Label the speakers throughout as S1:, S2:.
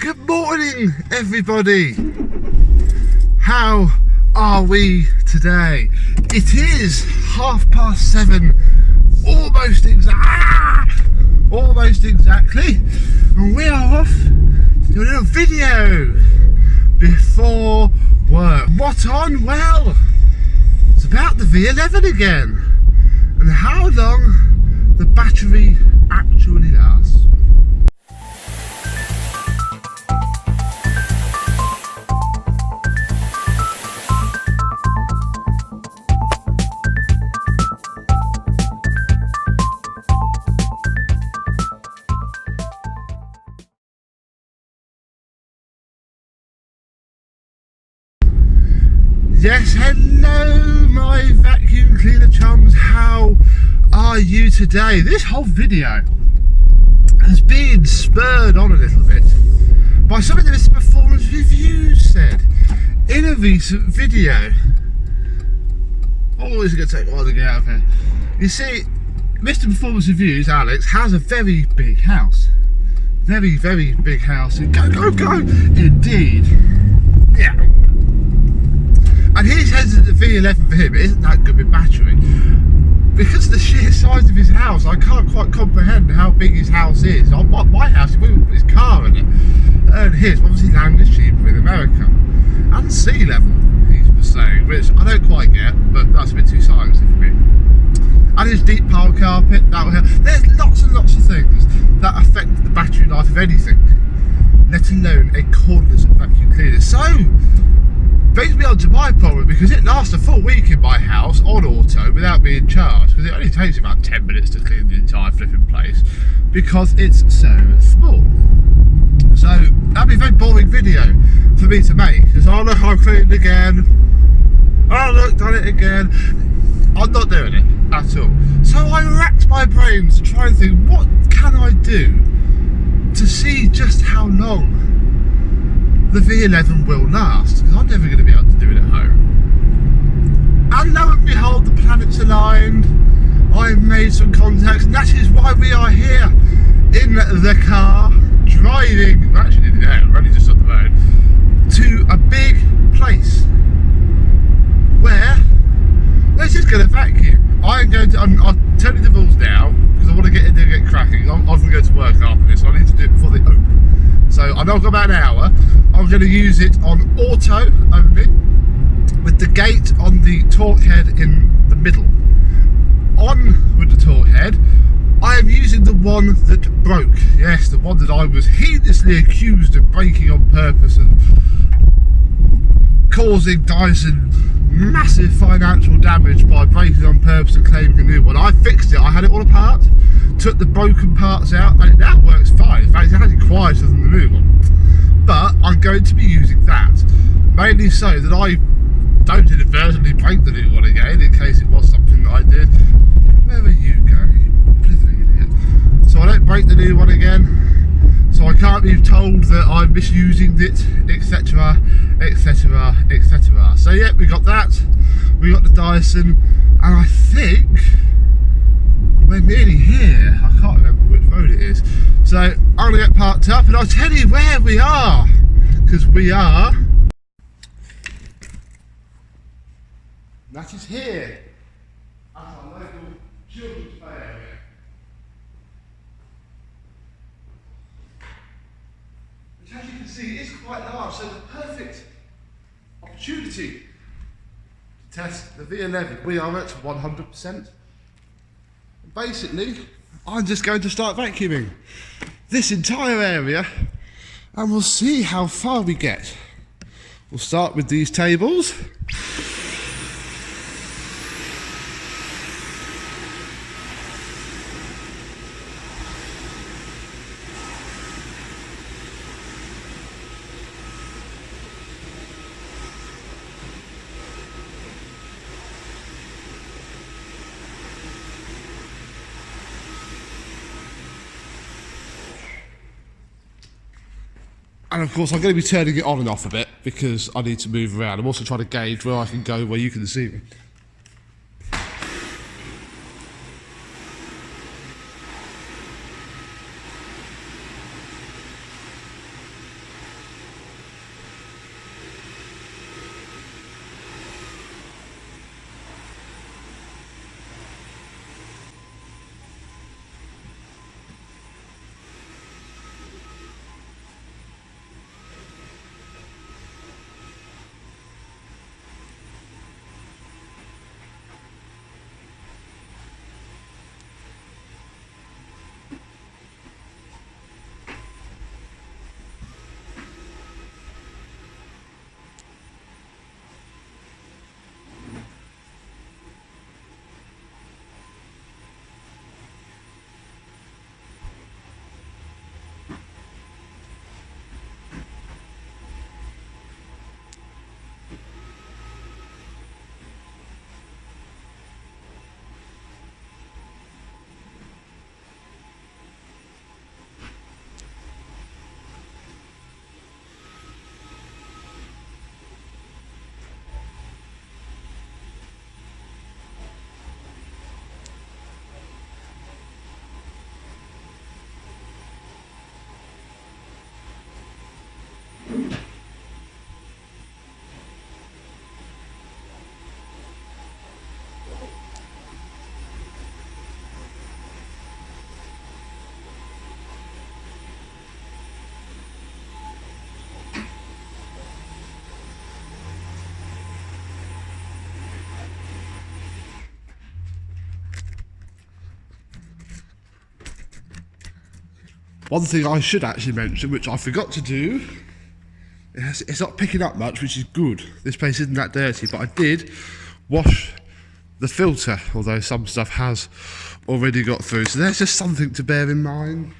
S1: Good morning, everybody. How are we today? It is 7:30, almost exactly, and we are off to do a little video before work. What on? Well, it's about the V11 again, and how long the battery actually lasts. Yes, hello my vacuum cleaner chums, how are you today? This whole video has been spurred on a little bit by something that Mr. Performance Reviews said in a recent video. Oh, it's going to take a while to get out of here. You see, Mr. Performance Reviews, Alex, has a very big house. Very, very big house. Go, indeed. Yeah. And he says that the V11 for him isn't that good with battery. Because of the sheer size of his house, I can't quite comprehend how big his house is. My house, if we put his car in it, and his, obviously land is cheaper in America. And sea level, he's saying, which I don't quite get, but that's a bit too sciencey for me. And his deep pile carpet, that will help. There's lots and lots of things that affect the battery life of anything, let alone a cordless vacuum cleaner. So, brings me on to my problem, because it lasts a full week in my house on auto without being charged, because it only takes about 10 minutes to clean the entire flipping place because it's so small. So that'd be a very boring video for me to make, because oh look, I've cleaned again, oh look, done it again. I'm not doing it at all. So I racked my brains to try and think, what can I do to see just how long the V11 will last, because I'm never going to be able to do it at home. And lo and behold, the planets aligned. I've made some contacts, and that is why we are here in the car, driving, actually in there, we're only just up the road, to a big place where we're just going to vacuum. I'll tell you the rules now, because I want to get in there and get cracking. I'm going to go to work after this, so I need to do it before they open. So I know I've got about an hour. I'm going to use it on auto only, with the gate on the torque head in the middle. On with the torque head, I am using the one that broke. Yes, the one that I was heinously accused of breaking on purpose and causing Dyson massive financial damage by breaking on purpose and claiming a new one. I fixed it, I had it all apart, took the broken parts out, and it now works fine. In fact, it's actually quieter than the new one. But I'm going to be using that, mainly so that I don't inadvertently break the new one again, in case it was something that I did. Where are you going, you blithering idiot? So I don't break the new one again, so I can't be told that I'm misusing it, etc, etc, etc. So yeah, we got that, we got the Dyson, and I think we're nearly here. I can't remember which road it is. So I'm going to get parked up and I'll tell you where we are, because we are, that is here at our local children's play area. Which, as you can see, is quite large, so the perfect opportunity to test the V11. We are at 100%. Basically, I'm just going to start vacuuming this entire area, and we'll see how far we get. We'll start with these tables. And of course I'm going to be turning it on and off a bit because I need to move around. I'm also trying to gauge where I can go where you can see me. One thing I should actually mention, which I forgot to do, it's not picking up much, which is good. This place isn't that dirty, but I did wash the filter, although some stuff has already got through. So there's just something to bear in mind.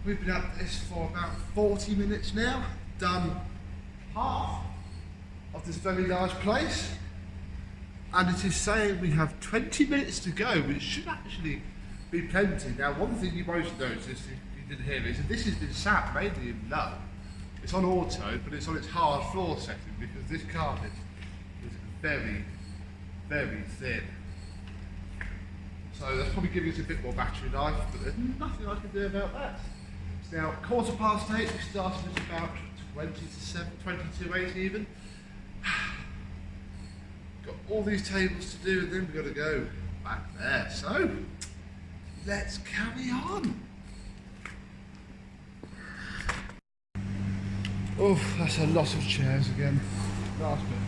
S1: We've been at this for about 40 minutes now, done half of this very large place. and it is saying we have 20 minutes to go, which should actually be plenty. Now, one thing you might notice, if you didn't hear me, is that this has been sat mainly in low. It's on auto, but it's on its hard floor setting because this carpet is very, very thin. So that's probably giving us a bit more battery life, but there's nothing I can do about that. It's now 8:15, we started at about 20 to 7, 20 to 8 even. Got all these tables to do and then we've got to go back there. So, let's carry on. Oh, that's a lot of chairs again. Last bit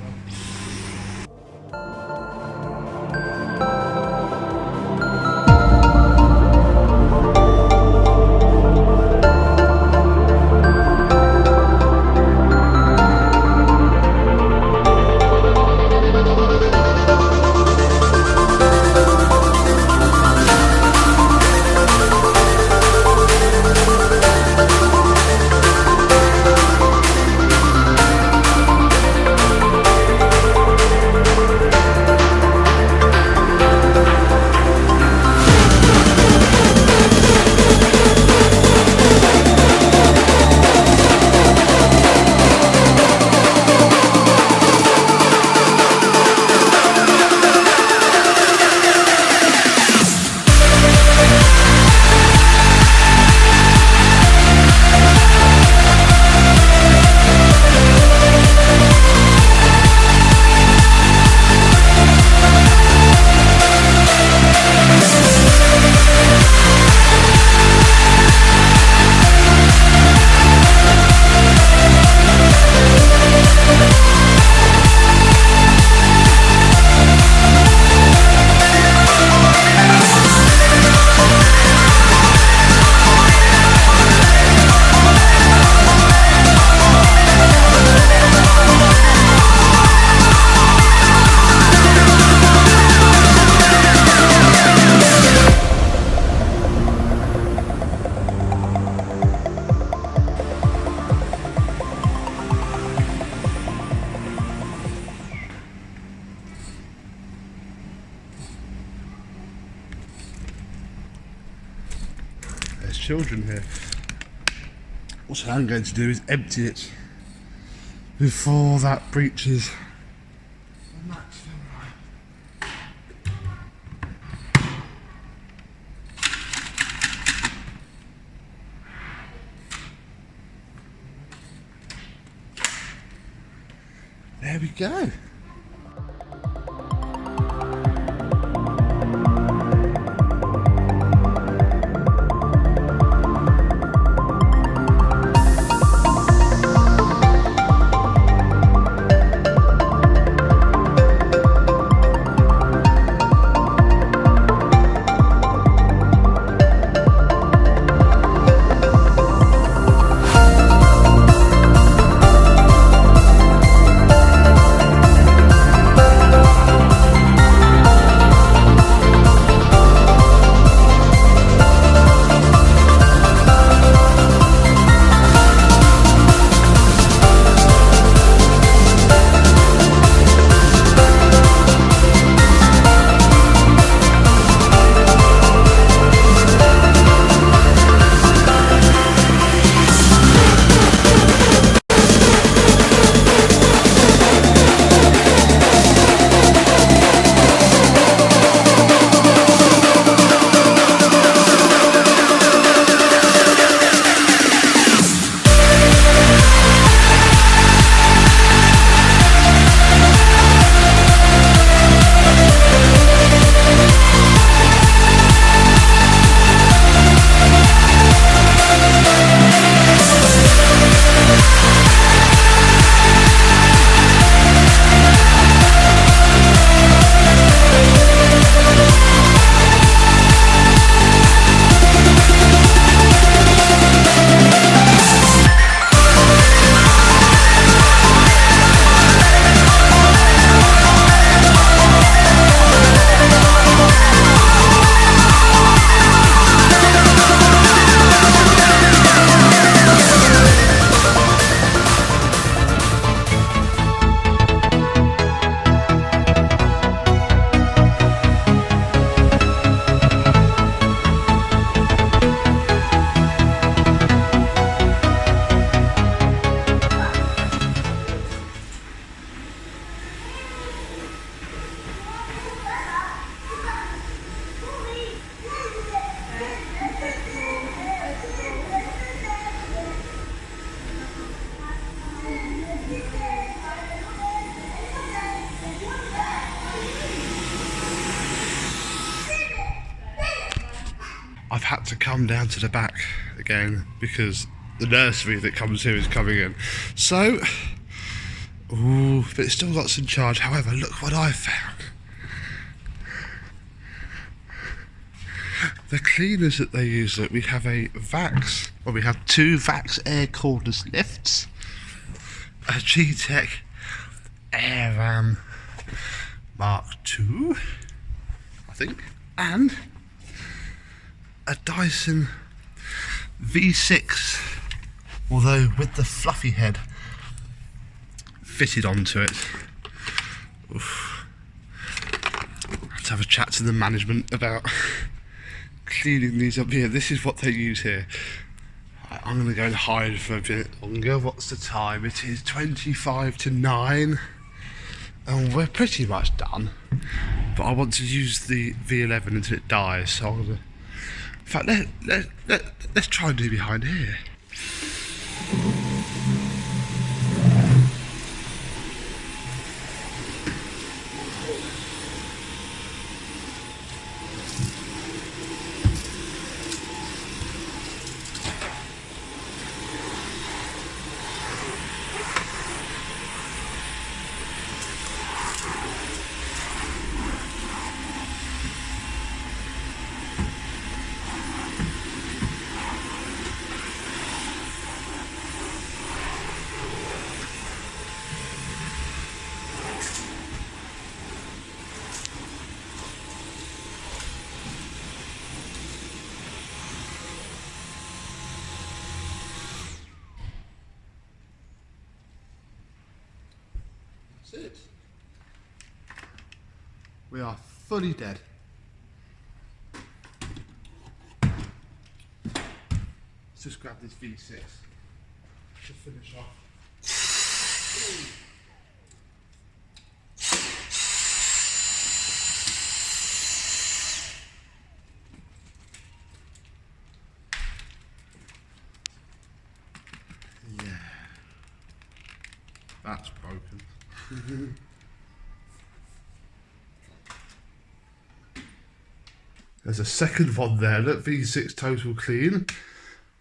S1: children here. What I'm going to do is empty it before that breaches the maximum. There we go. I've had to come down to the back again because the nursery that comes here is coming in. So, ooh, but it's still got some charge. However, look what I found. The cleaners that they use, that we have a Vax, well, we have two Vax air cordless lifts, a G-Tech Air Mark II, I think, and a Dyson V6, although with the fluffy head fitted onto it. Oof. Let's have a chat to the management about cleaning these up here. This is what they use here. I'm going to go and hide for a bit longer. What's the time? It is 25 to 9 and we're pretty much done, but I want to use the V11 until it dies, so I'm going to, in fact, let's try and do behind here. That's it. We are fully dead. Let's just grab this V6 to finish off. Yeah, that's broken. There's a second one there, look, V6 total clean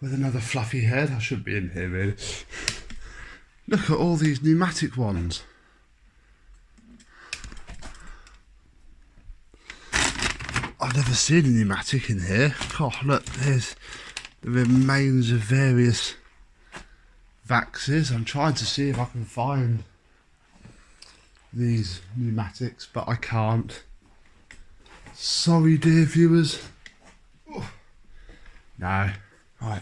S1: with another fluffy head. I should be in here really. Look at all these pneumatic ones. I've never seen a pneumatic in here. Oh look, there's the remains of various Vaxes. I'm trying to see if I can find these pneumatics, but I can't. Sorry, dear viewers. Oh. No. Right.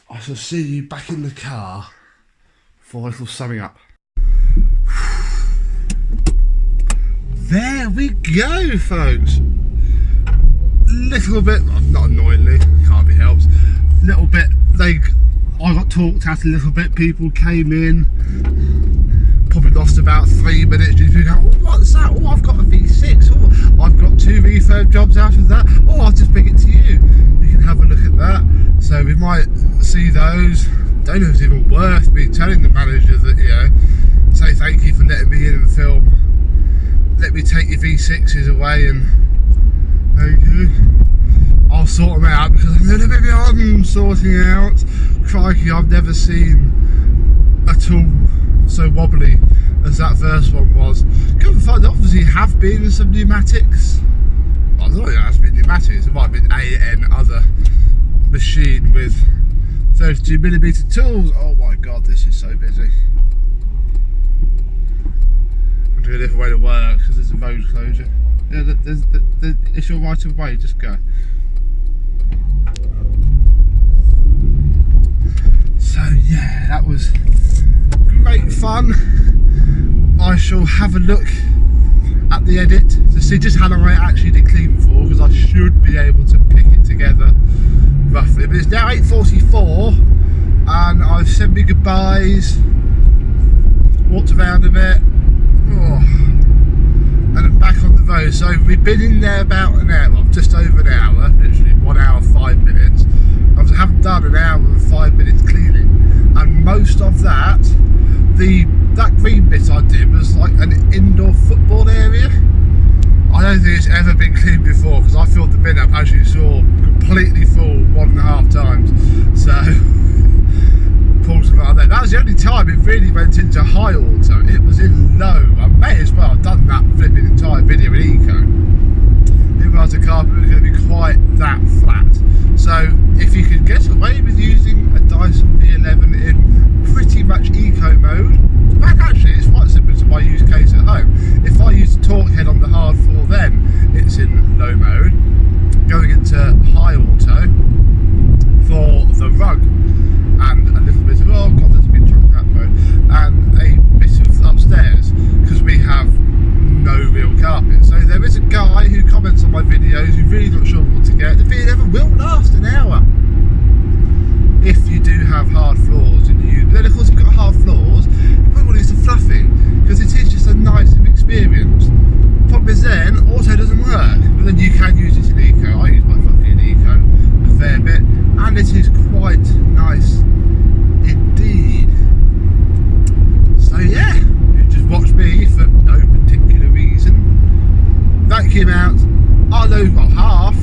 S1: I shall see you back in the car for a little summing up. There we go, folks. Little bit, not annoyingly, can't be helped. Little bit, I got talked at a little bit. People came in, probably lost about 3 minutes. Just go, oh, what's that? Oh, I've got a V6. Oh, I've got 2 refurb jobs out of that. Oh, I'll just bring it to you. You can have a look at that. So we might see those. Don't know if it's even worth me telling the manager that, you know, say thank you for letting me in and film. Let me take your V6s away and there you go. I'll sort them out because I'm a little bit beyond sorting out. Crikey, I've never seen a tool so wobbly as that first one was. Come and find, obviously have been some pneumatics. I don't know if it has been pneumatics, it might have been any other machine with 32mm tools. Oh my god, this is so busy. I'm doing a different way to work because there's a road closure. Yeah, it's your right of way, just go. So yeah, that was great fun. I shall have a look at the edit to see just how long I actually did clean for, because I should be able to pick it together roughly. But it's now 8:44 and I've said my goodbyes, walked around a bit, and I'm back on the road. So we've been in there about an hour, well, just over an hour, literally 1 hour 5 minutes. I haven't done an hour and 5 minutes cleaning, and most of that, that green bit I did was like an indoor football area. I don't think it's ever been cleaned before because I filled the bin up, as you saw, completely full 1.5 times. So pulled some out there. That was the only time it really went into high auto. It was in low. I may as well have done that flipping entire video in eco. If I was a carpet, it was going to be quite that flat. So if you can get away with using a Dyson V11 in pretty much eco mode, well, actually it's quite similar to my use case at home. If I use the torque head on the hard floor, then it's in low mode. Going into high auto for the rug and a little bit of, oh god, there's a big chunk of that mode, and a bit of upstairs, because we have no real carpet. So there is a guy who comments on my videos who's really not sure what to get. The V11 will last an hour if you do have hard floors, and then of course if you've got hard floors, you probably want to use the fluffing, because it is just a nicer experience. Problem is then auto doesn't work, but then you can use it in eco. I use my fluffy in eco a fair bit, and it is quite nice indeed. So yeah, you just watch me for no particular reason vacuum out. I know well, half.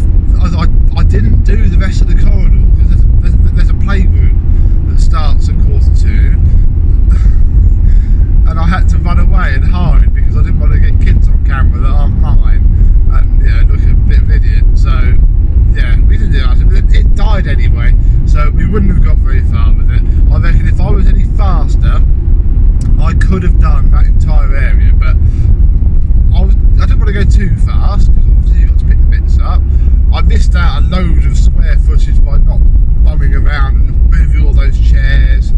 S1: I didn't do the rest of the corridor because there's a playroom that starts at 2:15, and I had to run away and hide because I didn't want to get kids on camera that aren't mine and, you know, look a bit of an idiot. So yeah, we didn't do that. It died anyway, so we wouldn't have got very far with it. I reckon if I was any faster, I could have done that entire area, but I didn't want to go too fast because obviously you've got to pick the bits up. I missed out a load of square footage by not bumming around and moving all those chairs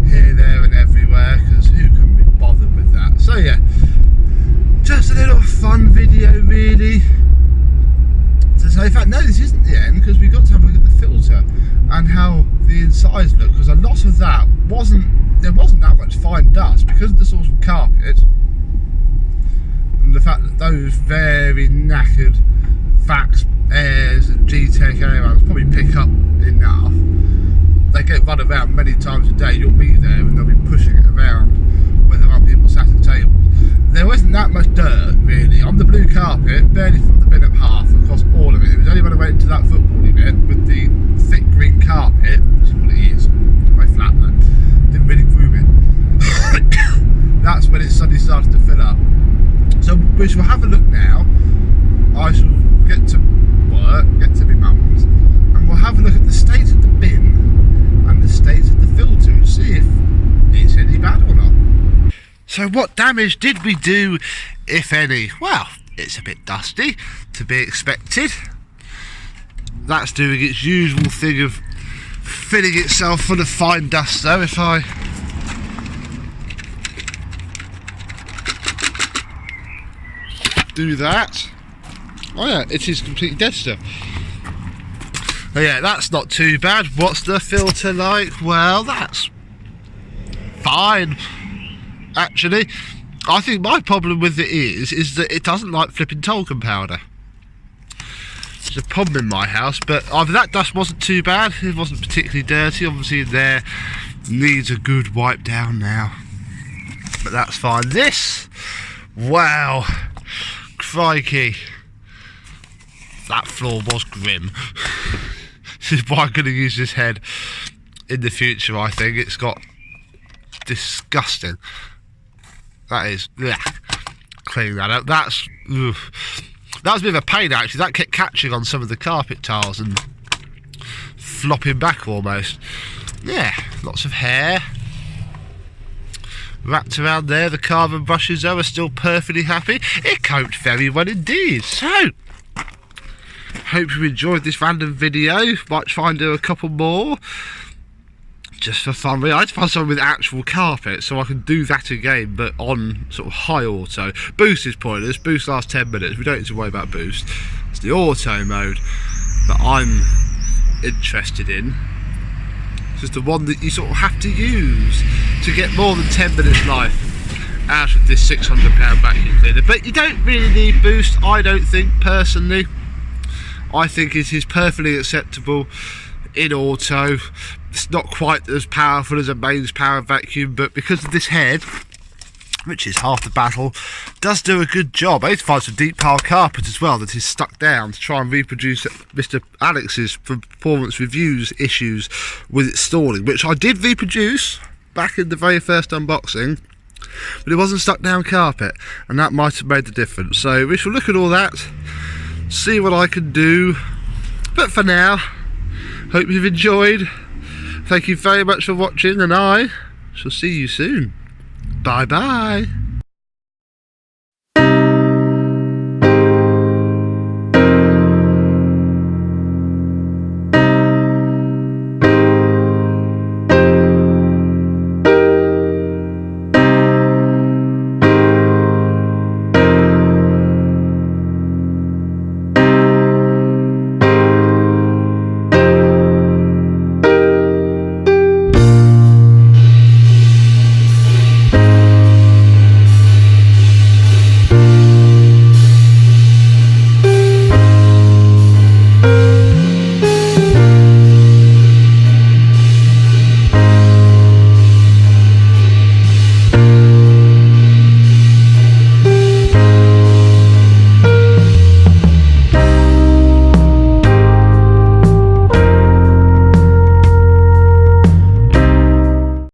S1: here, there and everywhere, because who can be bothered with that? So yeah, just a little fun video really. So in fact, no, this isn't the end, because we got to have a look at the filter and how the insides look, because a lot of that there wasn't that much fine dust because of the sort of carpet and the fact that those very knackered Vax Airs and G-Tech airbags probably pick up enough. They get run around many times a day. You'll be there and they'll be pushing it around when there are people sat at tables. There wasn't that much dirt really on the blue carpet, barely filled the bin up half across all of it. It was only when I went into that football event with the thick green carpet, which is what it is, very flat though, didn't really groom it. That's when it suddenly started to fill up. So we shall have a look now. I shall get to work, get to my mum's, and we'll have a look at the state of the bin and the state of the filter and see if it's any bad or not. So what damage did we do, if any? Well, it's a bit dusty, to be expected. That's doing its usual thing of filling itself full of fine dust though. If I do that, oh yeah, it is completely dead still. Oh yeah, that's not too bad. What's the filter like? Well, that's fine actually. I think my problem with it is that it doesn't like flipping talcum powder. There's a problem in my house, but either that dust wasn't too bad, it wasn't particularly dirty, obviously in there needs a good wipe down now, but that's fine. This, wow, crikey, that floor was grim. This is why I'm going to use this head in the future. I think it's got disgusting. That is, clean that up. That was a bit of a pain actually. That kept catching on some of the carpet tiles and flopping back almost. Yeah, lots of hair wrapped around there. The carbon brushes though are still perfectly happy. It coated very well indeed. So, hope you enjoyed this random video. Might try and do a couple more just for fun. I had to find something with actual carpet so I can do that again, but on sort of high auto. Boost is pointless. Boost lasts 10 minutes. We don't need to worry about boost. It's the auto mode that I'm interested in. It's just the one that you sort of have to use to get more than 10 minutes life out of this £600 vacuum cleaner. But you don't really need boost, I don't think, personally. I think it is perfectly acceptable in auto. It's not quite as powerful as a mains power vacuum, but because of this head, which is half the battle, does do a good job. I need to find some deep pile carpet as well that is stuck down to try and reproduce Mr. Alex's performance reviews issues with it stalling, which I did reproduce back in the very first unboxing, but it wasn't stuck down carpet, and that might have made the difference. So we shall look at all that, see what I can do, but for now, hope you've enjoyed. Thank you very much for watching, and I shall see you soon. Bye bye.